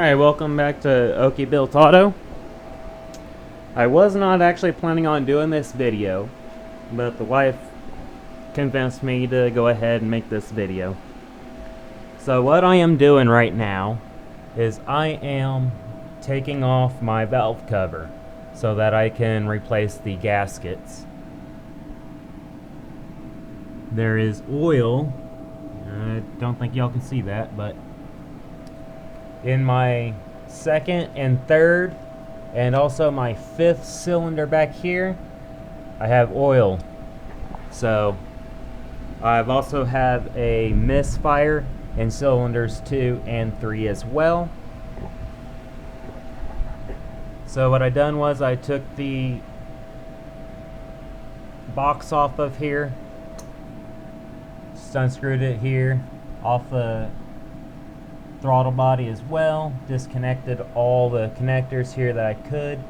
Alright, welcome back to Okie Built Auto. I was not actually planning on doing this video, but the wife convinced me to go ahead and make this video. So what I am doing right now is I am taking off my valve cover so that I can replace the gaskets. There is oil, I don't think y'all can see that, but in my second and third and also my fifth cylinder back here, I have oil. So I've also have a misfire in cylinders 2 and 3 as well. So what I done was I took the box off of here, just unscrewed it here off the throttle body as well, disconnected all the connectors here that I could.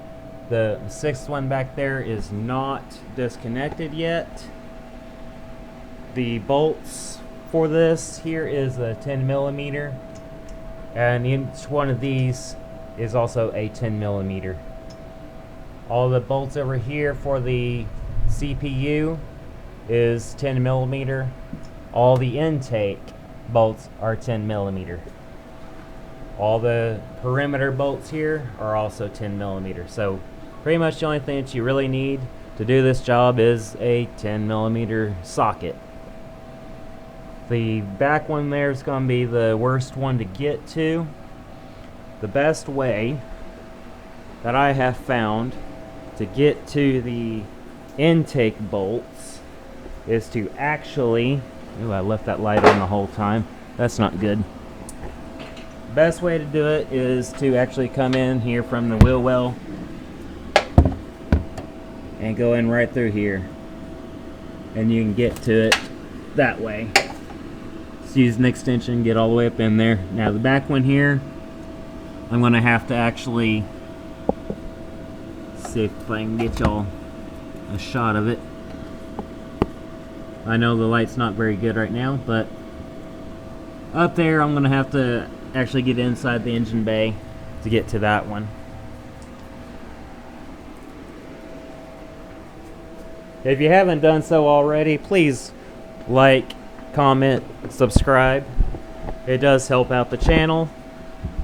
The sixth one back there is not disconnected yet. The bolts for this here is a 10mm, and each one of these is also a 10mm. All the bolts over here for the CPU is 10mm. All the intake bolts are 10mm. All the perimeter bolts here are also 10mm. So pretty much the only thing that you really need to do this job is a 10mm socket. The back one there is going to be the worst one to get to. The best way that I have found to get to the intake bolts is to actually... Ooh, I left that light on the whole time. That's not good. Best way to do it is to actually come in here from the wheel well and go in right through here, and you can get to it that way. Just use an extension, get all the way up in there. Now the back one here, I'm going to have to actually see if I can get y'all a shot of it. I know the light's not very good right now, but up there I'm going to have to actually get inside the engine bay to get to that one. If you haven't done so already, please like, comment, subscribe. It does help out the channel.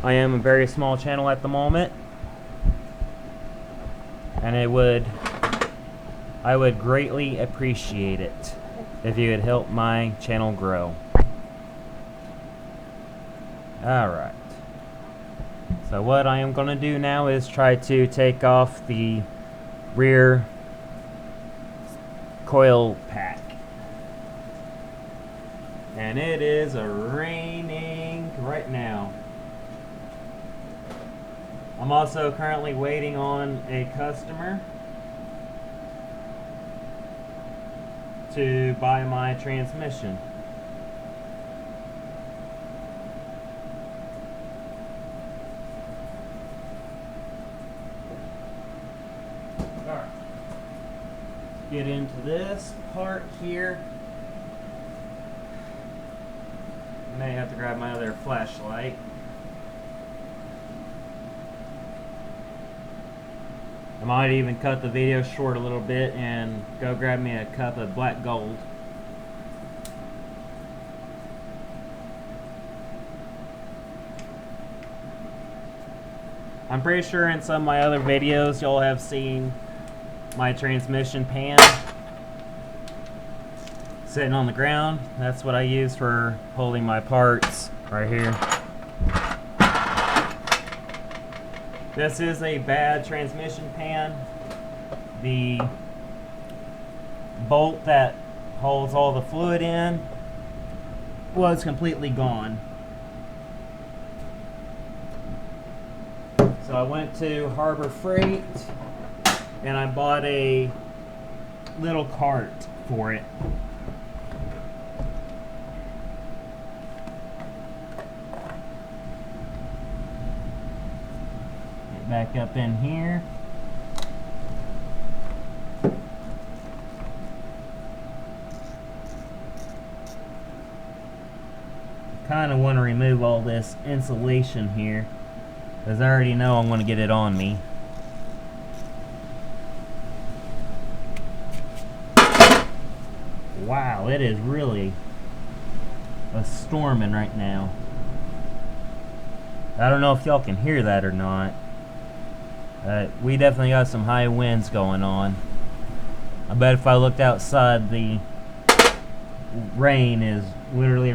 I am a very small channel at the moment, and I would greatly appreciate it if you would help my channel grow. Alright, so what I am going to do now is try to take off the rear coil pack. And it is raining right now. I'm also currently waiting on a customer to buy my transmission. Alright, get into this part here. I may have to grab my other flashlight. I might even cut the video short a little bit and go grab me a cup of black gold. I'm pretty sure in some of my other videos y'all have seen my transmission pan sitting on the ground. That's what I use for holding my parts right here. This is a bad transmission pan. The bolt that holds all the fluid in was completely gone. So I went to Harbor Freight and I bought a little cart for it. Get back up in here. Kind of want to remove all this insulation here. because I already know I'm going to get it on me. Wow, it is really a storming right now. I don't know if y'all can hear that or not. We definitely got some high winds going on. I bet if I looked outside, the rain is literally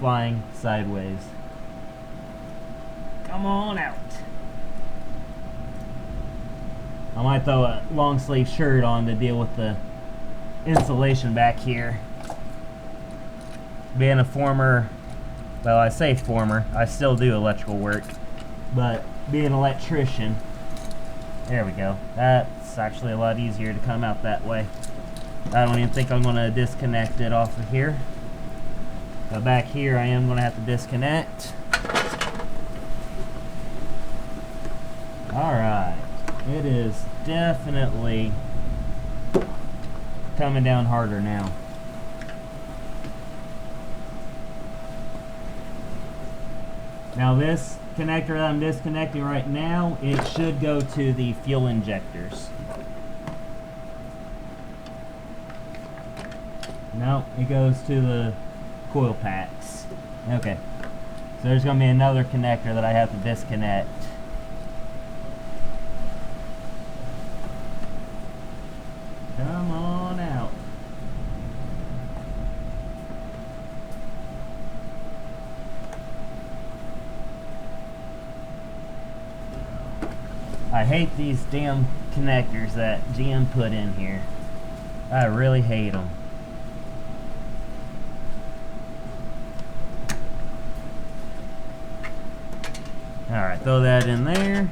flying sideways. Come on out. I might throw a long sleeve shirt on to deal with the insulation back here. Being a former, well, I say former, I still do electrical work, but being an electrician, there we go. That's actually a lot easier to come out that way. I don't even think I'm going to disconnect it off of here. But back here I am going to have to disconnect. Alright, it is definitely coming down harder now. Now this connector that I'm disconnecting right now, it should go to the fuel injectors. No, it goes to the coil packs. Okay, so there's going to be another connector that I have to disconnect. Come on out. I hate these damn connectors that GM put in here. I really hate them. Alright, throw that in there.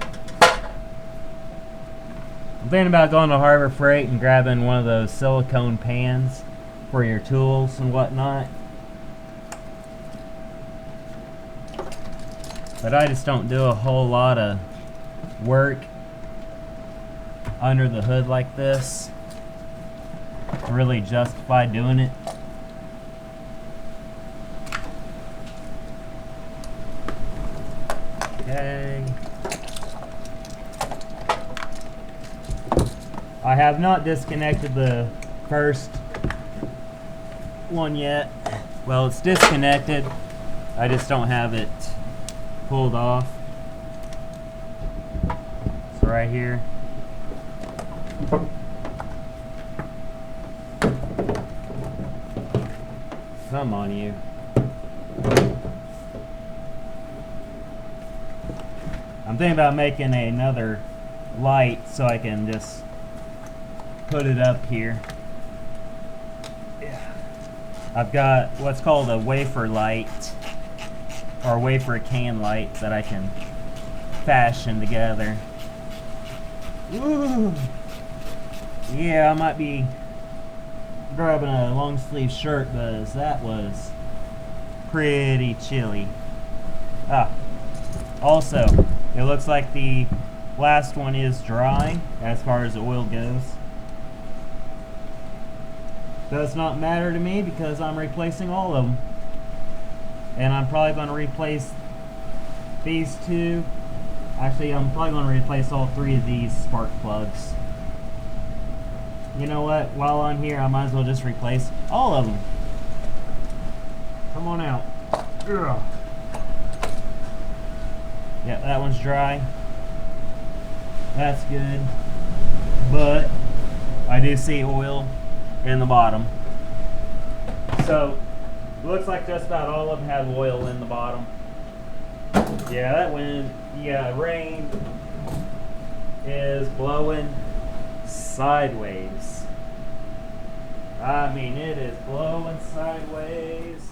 I'm thinking about going to Harbor Freight and grabbing one of those silicone pans for your tools and whatnot. But I just don't do a whole lot of work under the hood like this to really justify doing it. Okay. I have not disconnected the first one yet. Well, it's disconnected. I just don't have it pulled off. So right here. Come on, you. I'm thinking about making another light so I can just put it up here. Yeah. I've got what's called a wafer light or wafer can light that I can fashion together. Woo! Yeah, I might be grabbing a long sleeve shirt because that was pretty chilly. Also, it looks like the last one is dry as far as the oil goes. Does not matter to me because I'm replacing all of them. And I'm probably going to replace these two. Actually, I'm probably going to replace all three of these spark plugs. You know what? While I'm here, I might as well just replace all of them. Come on out. Ugh. Yeah, that one's dry. That's good. But I do see oil in the bottom. So, looks like just about all of them have oil in the bottom. Yeah, that wind, yeah, rain is blowing sideways. I mean, it is blowing sideways.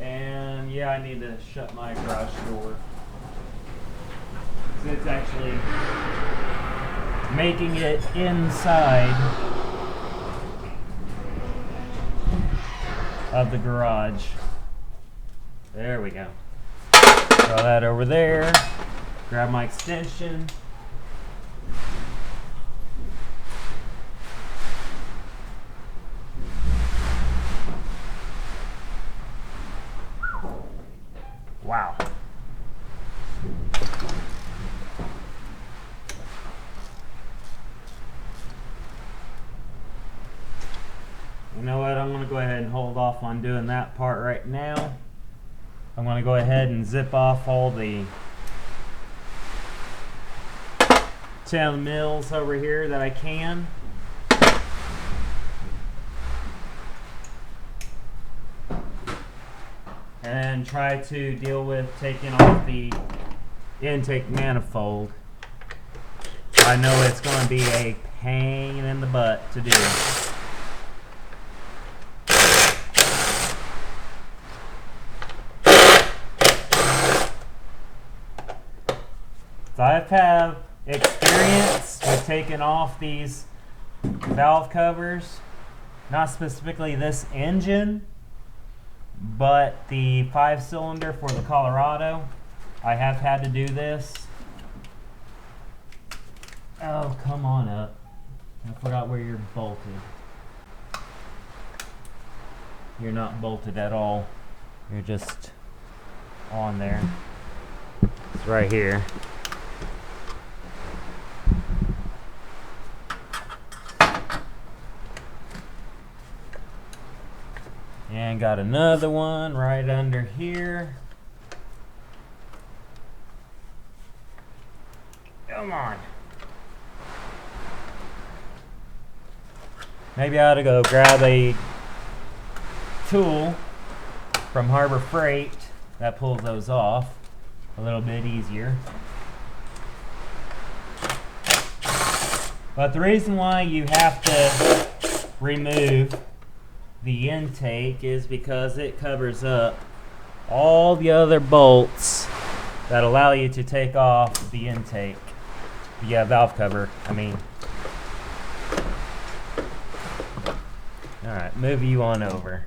And yeah, I need to shut my garage door. So it's actually making it inside of the garage. There we go. Throw that over there. Grab my extension. Wow. You know what, I'm going to go ahead and hold off on doing that part right now. I'm going to go ahead and zip off all the 10 mils over here that I can. And try to deal with taking off the intake manifold. I know it's going to be a pain in the butt to do. So I've had experience with taking off these valve covers, not specifically this engine, but the 5-cylinder for the Colorado. I have had to do this. Oh, come on up. I forgot where you're bolted. You're not bolted at all. You're just on there. It's right here. And got another one right under here. Come on. Maybe I ought to go grab a tool from Harbor Freight that pulls those off a little bit easier. But the reason why you have to remove the intake is because it covers up all the other bolts that allow you to take off the intake. Yeah, valve cover, I mean. Alright, move you on over.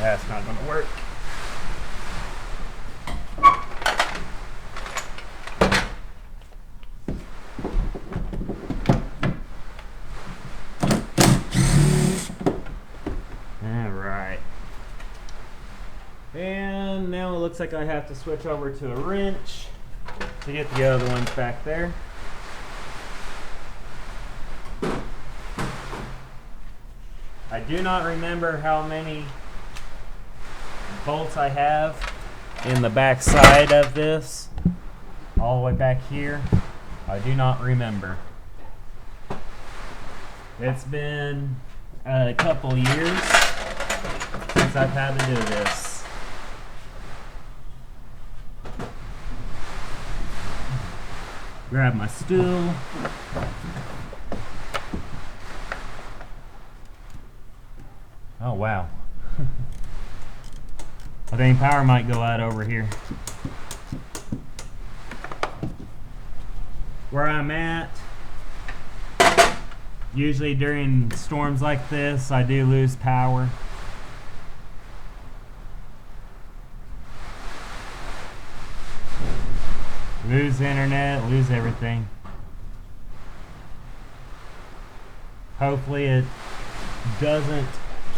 That's not going to work. Alright. And now it looks like I have to switch over to a wrench to get the other ones back there. I do not remember how many bolts I have in the back side of this, all the way back here. I do not remember. It's been a couple years since I've had to do this. Grab my stool. Oh wow. I think power might go out over here. Where I'm at, usually during storms like this, I do lose power. Lose internet, lose everything. Hopefully it doesn't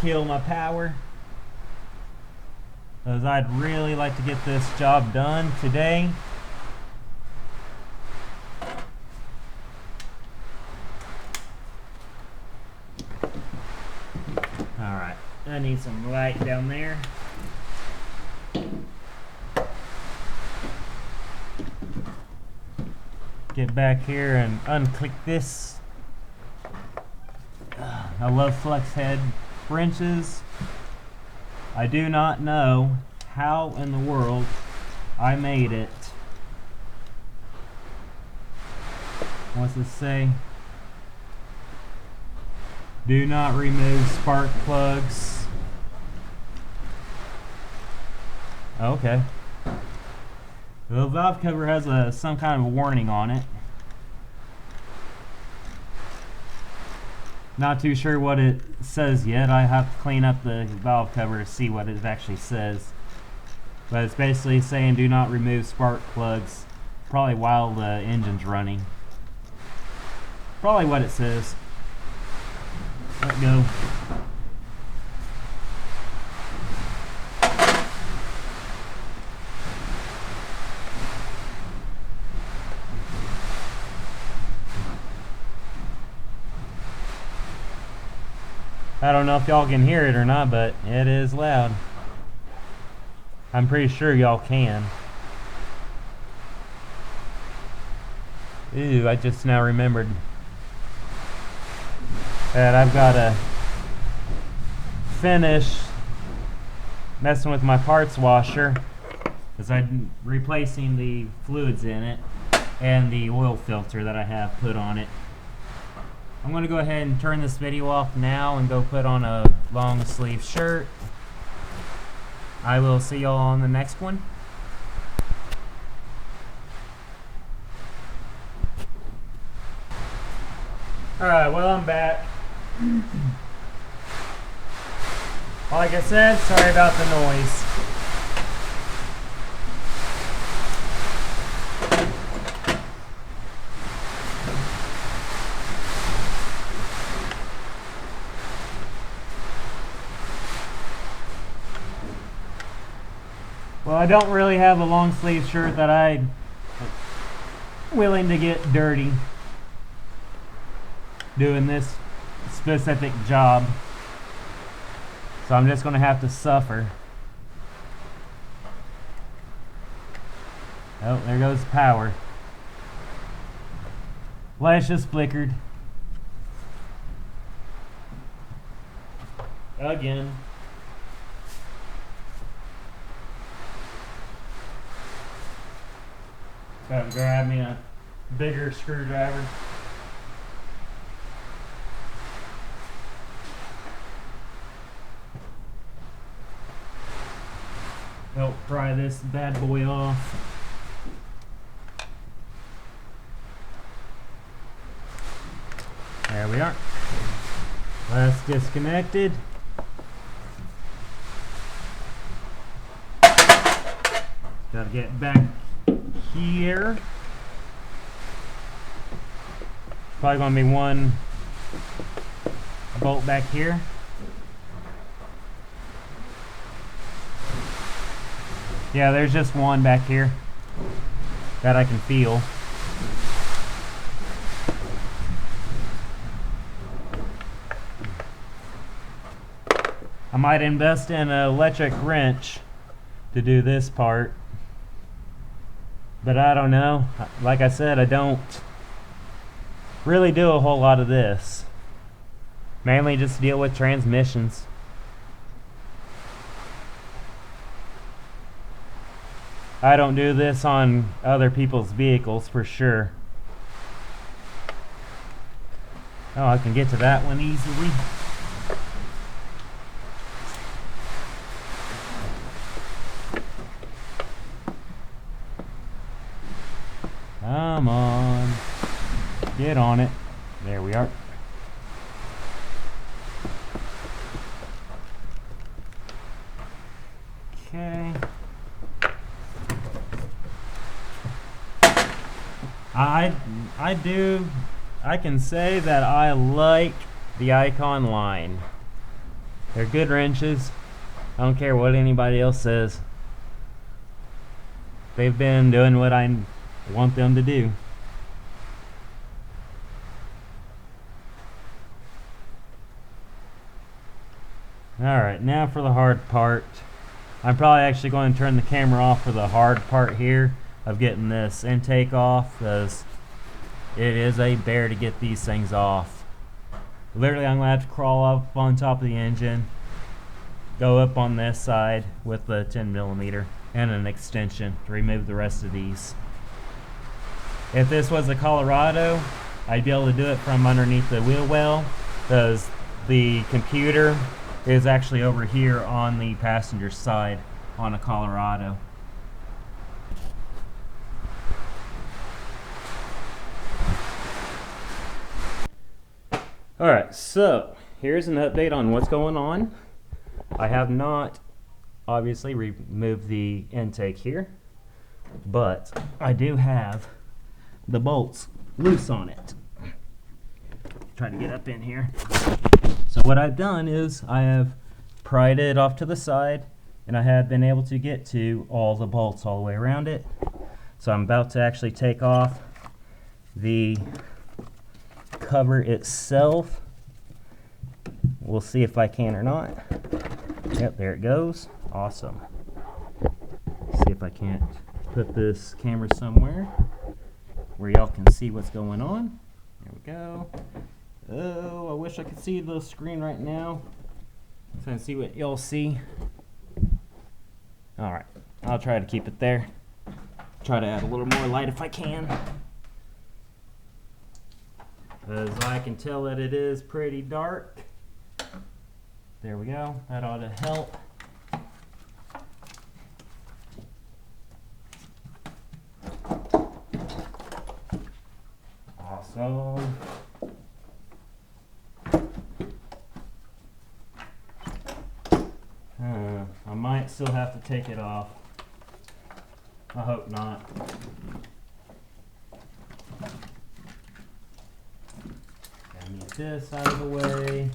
kill my power, because I'd really like to get this job done today. Alright, I need some light down there. Get back here and unclick this. I love flex head wrenches. I do not know how in the world I made it. What's it say? Do not remove spark plugs. Okay. The valve cover has some kind of a warning on it. Not too sure what it says yet. I have to clean up the valve cover to see what it actually says. But it's basically saying do not remove spark plugs, probably while the engine's running. Probably what it says. Let go. I don't know if y'all can hear it or not, but it is loud. I'm pretty sure y'all can. Ooh, I just now remembered that I've got to finish messing with my parts washer because I'm replacing the fluids in it and the oil filter that I have put on it. I'm going to go ahead and turn this video off now and go put on a long sleeve shirt. I will see y'all on the next one. Alright, well, I'm back. Like I said, sorry about the noise. Well, I don't really have a long sleeve shirt that I'm willing to get dirty doing this specific job. So I'm just going to have to suffer. Oh, there goes power. Flash just flickered. Again. Gotta grab me a bigger screwdriver. Help pry this bad boy off. There we are. That's disconnected. Gotta get back here. Probably gonna be one bolt back here. Yeah, there's just one back here that I can feel. I might invest in an electric wrench to do this part. But I don't know. Like I said, I don't really do a whole lot of this. Mainly just deal with transmissions. I don't do this on other people's vehicles for sure. Oh, I can get to that one easily. Come on. Get on it. There we are. Okay. I can say that I like the Icon line. They're good wrenches. I don't care what anybody else says. They've been doing what I want them to do. Alright, now for the hard part. I'm probably actually going to turn the camera off for the hard part here of getting this intake off, because it is a bear to get these things off. Literally, I'm going to have to crawl up on top of the engine, go up on this side with the 10mm and an extension to remove the rest of these. If this was a Colorado, I'd be able to do it from underneath the wheel well, because the computer is actually over here on the passenger side on a Colorado. Alright, so here's an update on what's going on. I have not obviously removed the intake here, but I do have the bolts loose on it. Try to get up in here. So what I've done is I have pried it off to the side, and I have been able to get to all the bolts all the way around it. So I'm about to actually take off the cover itself. We'll see if I can or not. Yep, there it goes. Awesome. See if I can't put this camera somewhere where y'all can see what's going on. There we go. Oh, I wish I could see the screen right now. I'm trying to see what y'all see. Alright, I'll try to keep it there. Try to add a little more light if I can. As I can tell that it is pretty dark. There we go. That ought to help. Awesome. I might still have to take it off. I hope not. Gotta get this out of the way.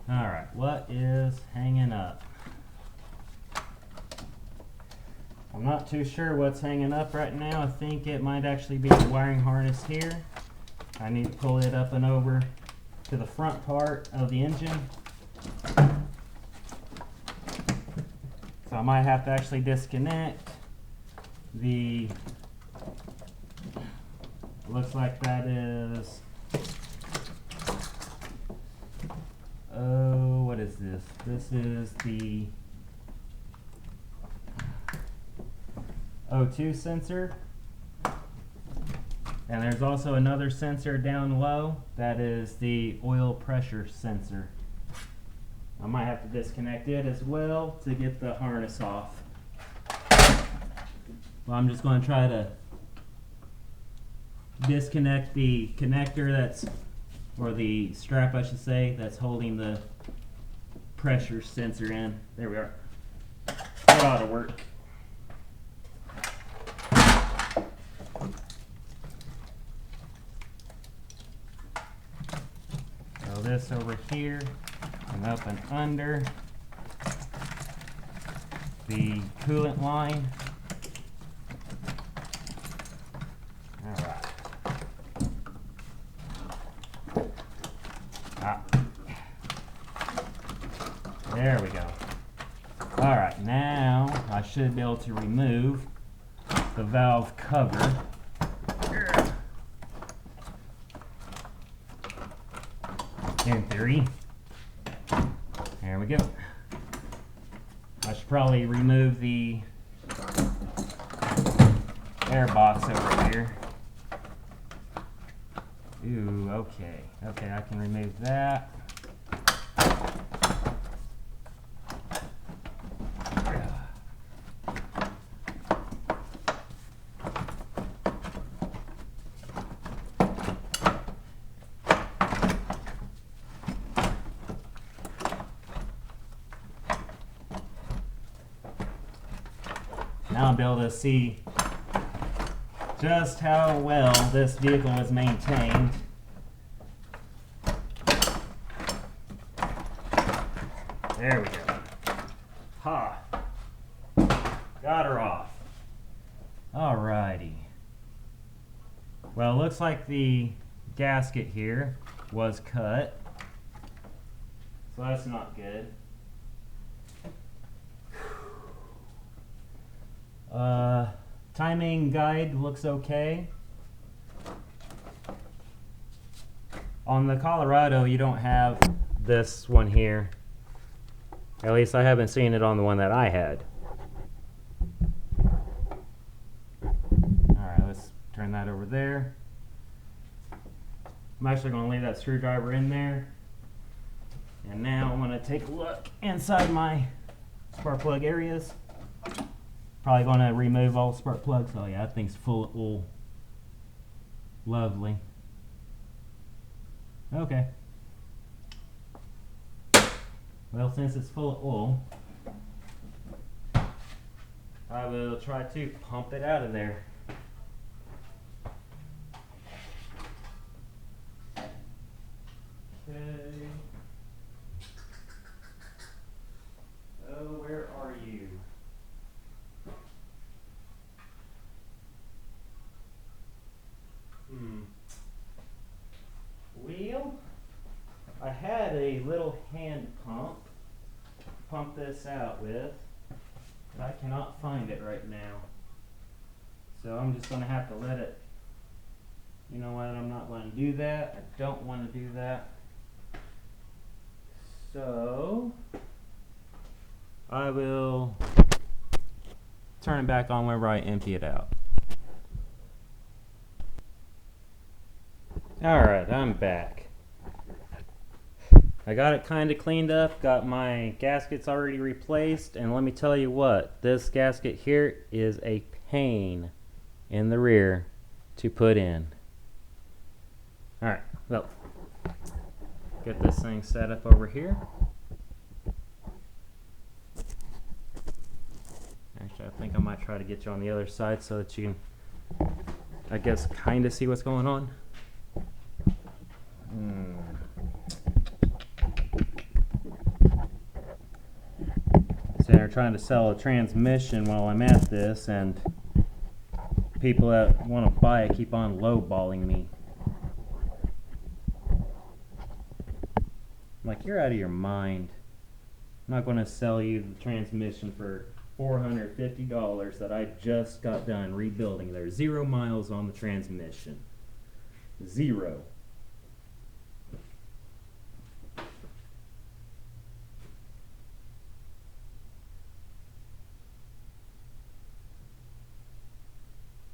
Alright, what is hanging up? I'm not too sure what's hanging up right now. I think it might actually be the wiring harness here. I need to pull it up and over to the front part of the engine. So I might have to actually disconnect the, looks like that is, oh, what is this? This is the O2 sensor. And there's also another sensor down low. That is the oil pressure sensor. I might have to disconnect it as well to get the harness off. Well, I'm just going to try to disconnect the connector that's, or the strap I should say, that's holding the pressure sensor in. There we are. That ought to work. Throw this over here and up and under the coolant line. Alright. There we go. Alright, now I should be able to remove the valve cover. In theory. There we go. I should probably remove the air box over here. Ooh, okay. Okay, I can remove that. Now I'll be able to see just how well this vehicle is maintained. There we go. Ha! Got her off. Alrighty. Well, it looks like the gasket here was cut. So that's not good. Timing guide looks okay. On the Colorado, you don't have this one here. At least I haven't seen it on the one that I had. Alright, let's turn that over there. I'm actually going to leave that screwdriver in there. And now I'm going to take a look inside my spark plug areas. Probably going to remove all the spark plugs. Oh yeah, that thing's full of oil. Lovely. Okay. Well, since it's full of oil, I will try to pump it out of there. Okay. Oh, where are you? Well, I had a little hand pump this out with, but I cannot find it right now. So I'm just going to have to let it, you know what, I'm not going to do that. I don't want to do that. So I will turn it back on whenever I empty it out. Alright, I'm back. I got it kind of cleaned up, got my gaskets already replaced, and let me tell you what, this gasket here is a pain in the rear to put in. Alright, well, get this thing set up over here. Actually, I think I might try to get you on the other side so that you can, I guess, kind of see what's going on. So they're trying to sell a transmission while I'm at this, and people that want to buy it keep on lowballing me. I'm like, you're out of your mind. I'm not going to sell you the transmission for $450 that I just got done rebuilding. There's 0 miles on the transmission. 0.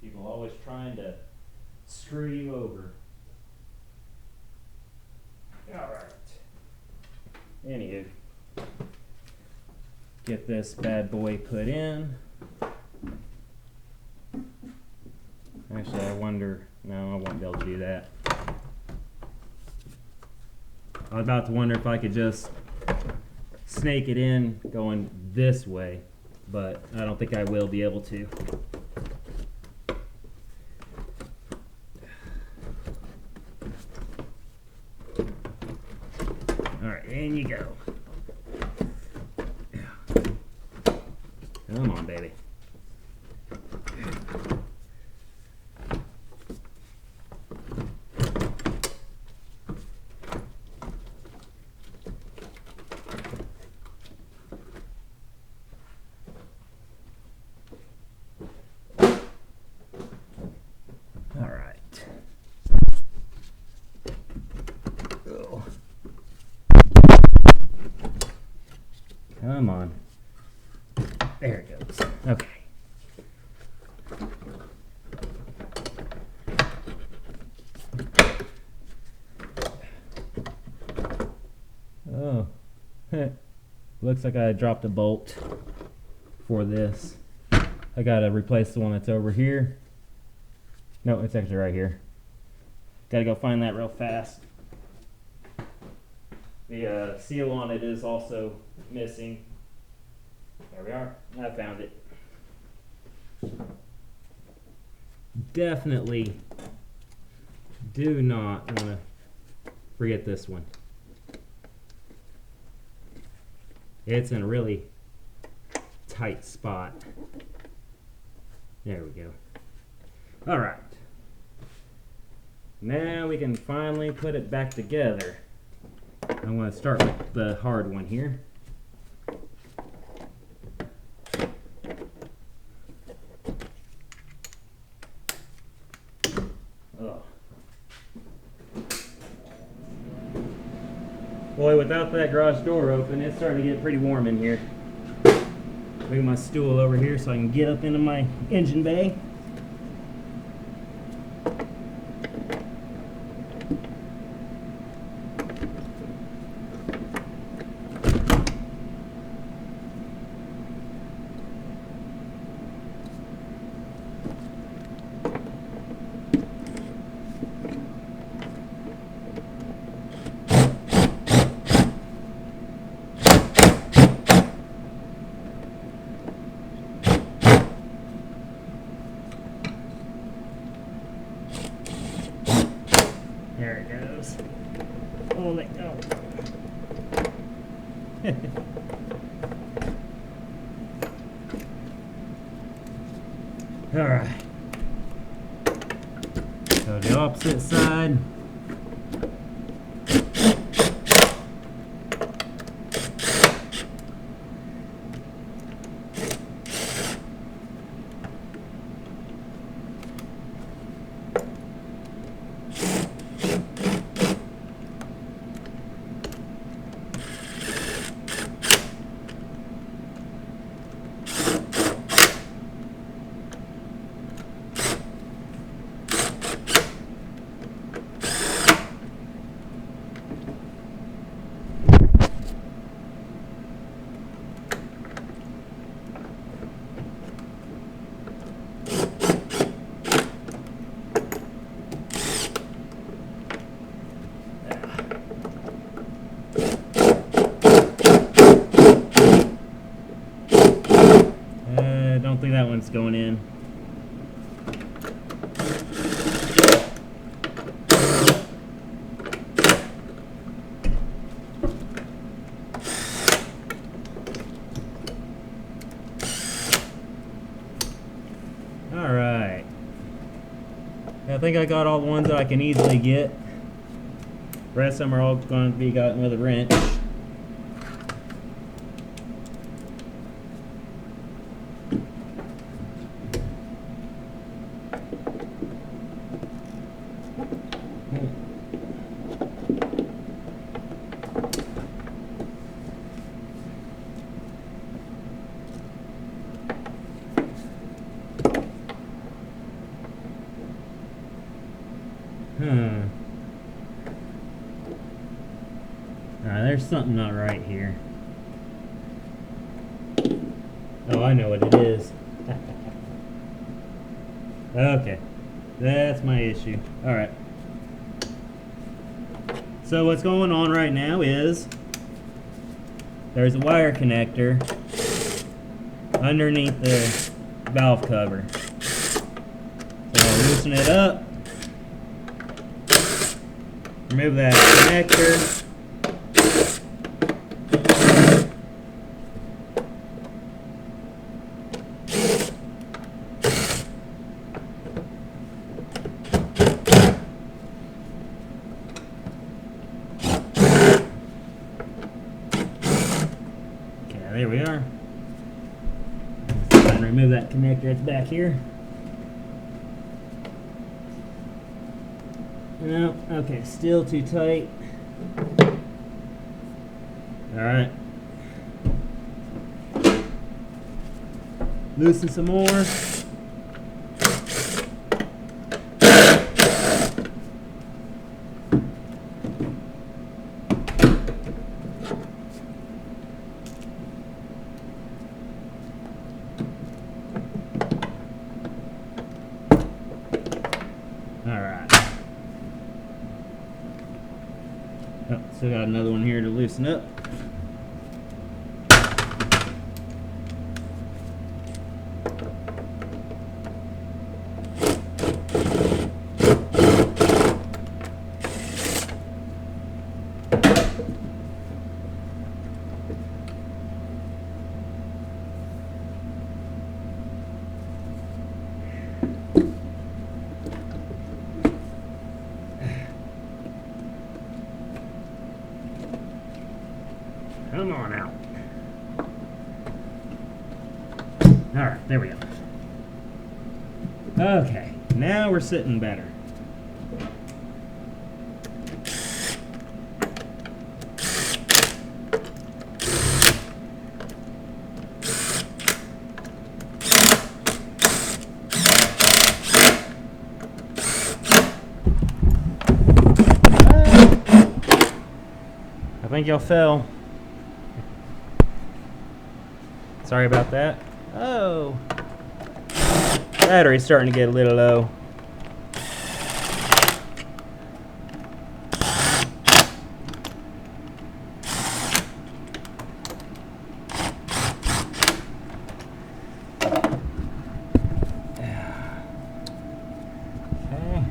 People always trying to screw you over. Alright. Anywho, get this bad boy put in. Actually, I wonder, no, I won't be able to do that. I was about to wonder if I could just snake it in going this way, but I don't think I will be able to. Alright, in you go. Come on, baby. Alright. Oh. Come on. There it goes. Okay. Oh. Looks like I dropped a bolt for this. I gotta replace the one that's over here. No, it's actually right here. Gotta go find that real fast. The seal on it is also missing. There we are. I found it. Definitely do not want to forget this one. It's in a really tight spot. There we go. All right. Now we can finally put it back together. I'm going to start with the hard one here. Boy, without that garage door open, it's starting to get pretty warm in here. Move my stool over here so I can get up into my engine bay. There it goes. Oh, let go. Alright. So the opposite side. Don't think that one's going in. Alright. I think I got all the ones that I can easily get. The rest of them are all going to be gotten with a wrench. There's something not right here. Oh, I know what it is. Okay, that's my issue. Alright. So what's going on right now is there's a wire connector underneath the valve cover. So I'll loosen it up, remove that connector. There we are. And remove that connector that's back here. No, okay, still too tight. Alright. Loosen some more. Still got another one here to loosen up. Come on out. Alright, there we go. Okay, now we're sitting better. I think y'all fell. Sorry about that. Oh, battery's starting to get a little low. Okay.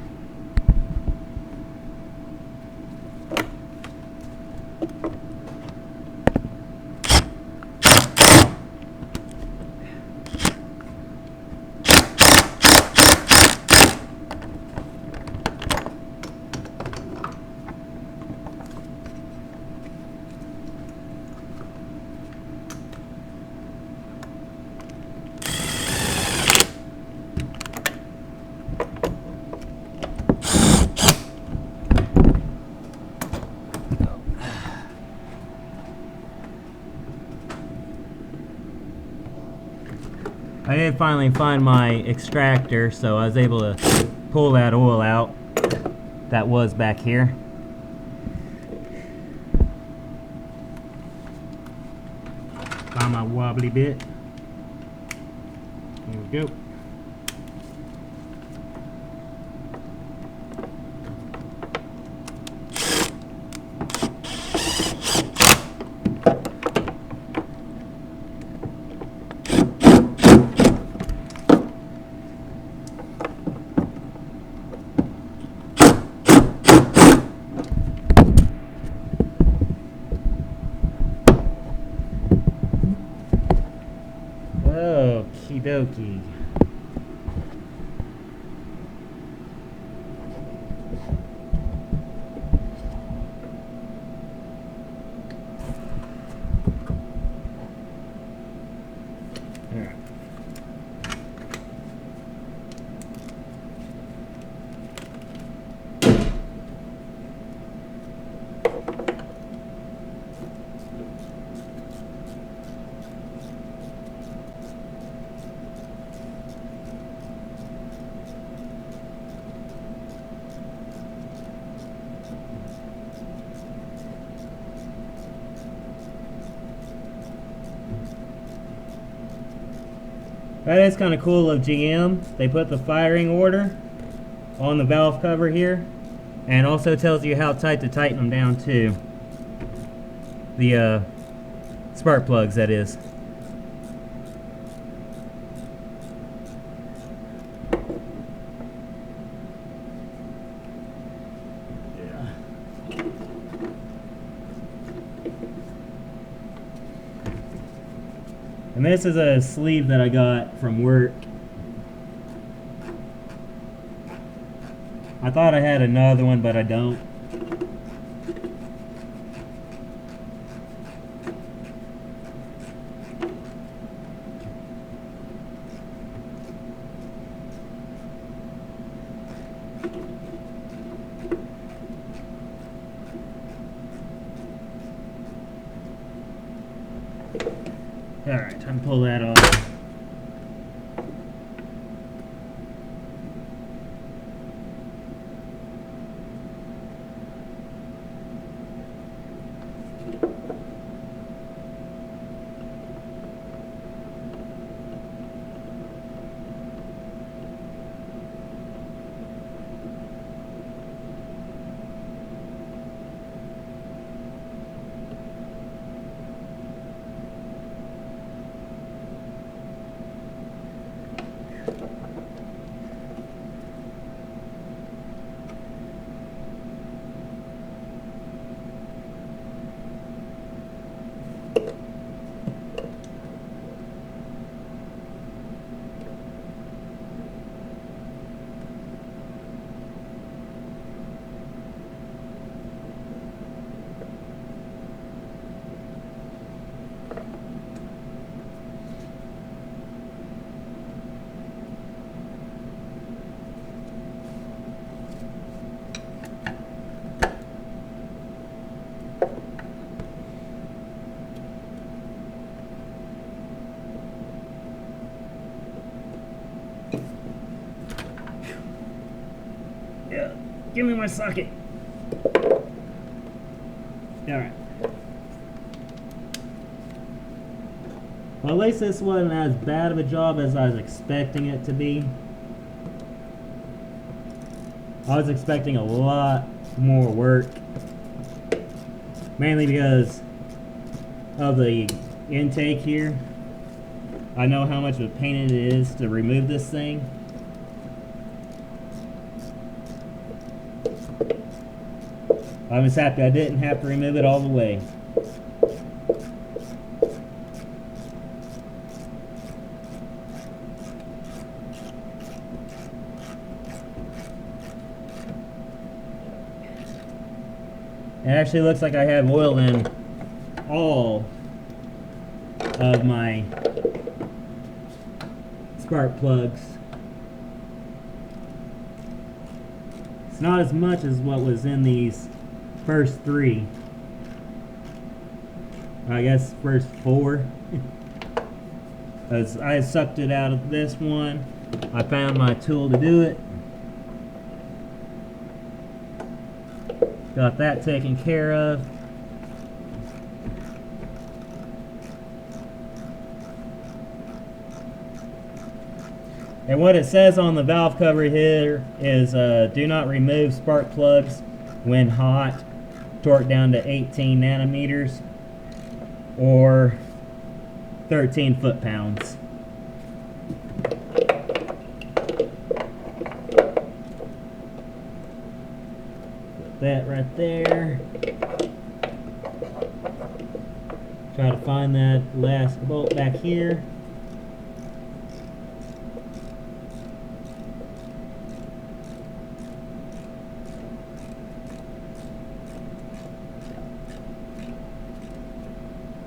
I did finally find my extractor, so I was able to pull that oil out that was back here. Find my wobbly bit. There we go. Okie dokie. That is kind of cool of GM. They put the firing order on the valve cover here, and also tells you how tight to tighten them down too. The spark plugs, that is. And this is a sleeve that I got from work. I thought I had another one, but I don't. Alright, time to pull that off. Yeah, give me my socket. Alright. Well, at least this wasn't as bad of a job as I was expecting it to be. I was expecting a lot more work. Mainly because of the intake here. I know how much of a pain it is to remove this thing. I was happy I didn't have to remove it all the way. It actually looks like I have oil in all of my spark plugs. It's not as much as what was in these first three. I guess first four. As I sucked it out of this one, I found my tool to do it. Got that taken care of. And what it says on the valve cover here is do not remove spark plugs when hot. Torque down to 18 nanometers or 13 foot-pounds. Put that right there. Try to find that last bolt back here.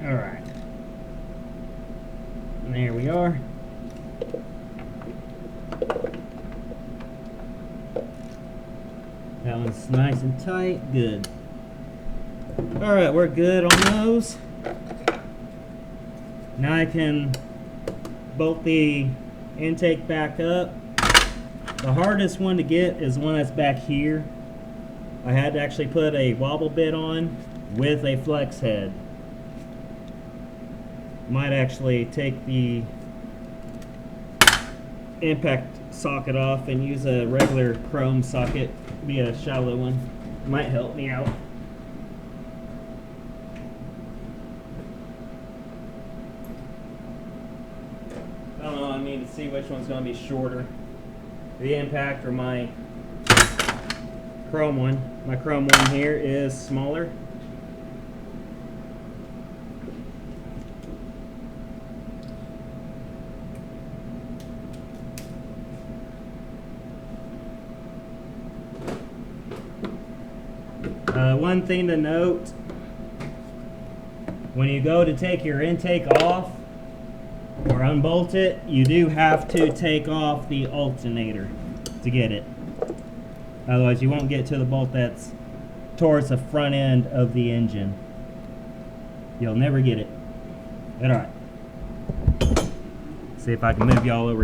Alright. And there we are. That one's nice and tight. Good. Alright, we're good on those. Now I can bolt the intake back up. The hardest one to get is one that's back here. I had to actually put a wobble bit on with a flex head. Might actually take the impact socket off and use a regular chrome socket, be a shallow one. Might help me out. I don't know, I need to see which one's going to be shorter. The impact or my chrome one. My chrome one here is smaller. One thing to note, when you go to take your intake off or unbolt it, you do have to take off the alternator to get it. Otherwise you won't get to the bolt that's towards the front end of the engine. You'll never get it. Alright. See if I can move y'all over